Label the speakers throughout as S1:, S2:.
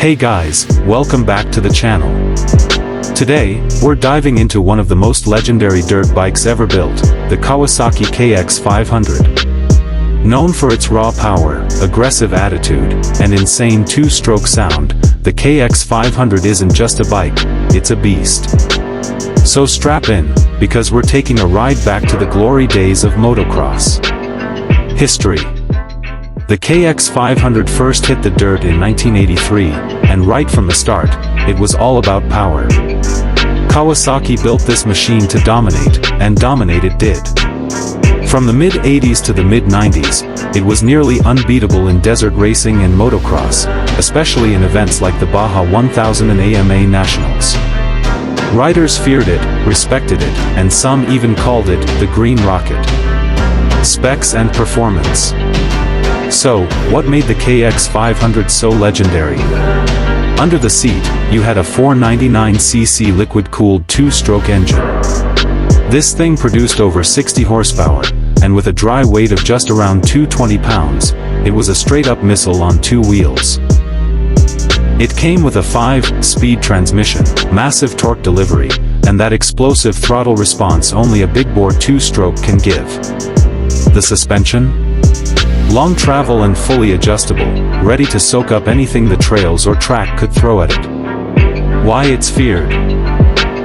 S1: Hey guys, welcome back to the channel. Today, we're diving into one of the most legendary dirt bikes ever built, the Kawasaki Kx 500. Known for its raw power, aggressive attitude, and insane two-stroke sound, the Kx 500 isn't just a bike, it's a beast. So strap in, because we're taking a ride back to the glory days of motocross. History. The Kx 500 first hit the dirt in 1983, and right from the start, it was all about power. Kawasaki built this machine to dominate, and dominate it did. From the mid-80s to the mid-90s, it was nearly unbeatable in desert racing and motocross, especially in events like the Baja 1000 and AMA Nationals. Riders feared it, respected it, and some even called it the Green Rocket. Specs and performance. So, what made the Kx 500 so legendary? Under the seat, you had a 499cc liquid-cooled two-stroke engine. This thing produced over 60 horsepower, and with a dry weight of just around 220 pounds, it was a straight-up missile on two wheels. It came with a 5-speed transmission, massive torque delivery, and that explosive throttle response only a big-bore two-stroke can give. The suspension? Long travel and fully adjustable, ready to soak up anything the trails or track could throw at it. Why it's feared?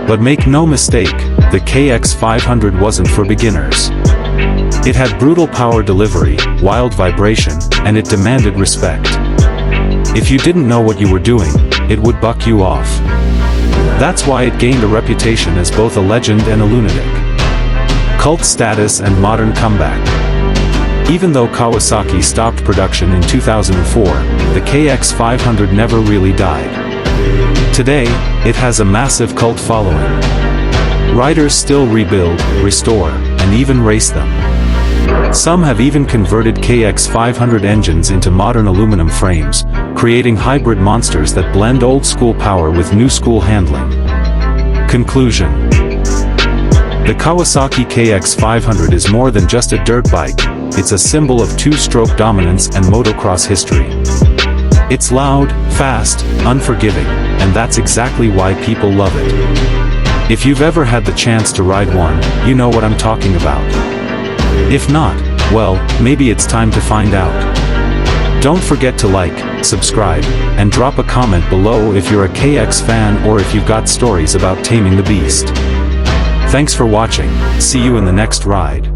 S1: But make no mistake, the Kx 500 wasn't for beginners. It had brutal power delivery, wild vibration, and it demanded respect. If you didn't know what you were doing, it would buck you off. That's why it gained a reputation as both a legend and a lunatic. Cult status and modern comeback. Even though Kawasaki stopped production in 2004, the Kx 500 never really died. Today, it has a massive cult following. Riders still rebuild, restore, and even race them. Some have even converted Kx 500 engines into modern aluminum frames, creating hybrid monsters that blend old-school power with new-school handling. Conclusion. The Kawasaki Kx 500 is more than just a dirt bike, it's a symbol of two-stroke dominance and motocross history. It's loud, fast, unforgiving, and that's exactly why people love it. If you've ever had the chance to ride one, you know what I'm talking about. If not, well, maybe it's time to find out. Don't forget to like, subscribe, and drop a comment below if you're a KX fan or if you've got stories about taming the beast. Thanks for watching, see you in the next ride.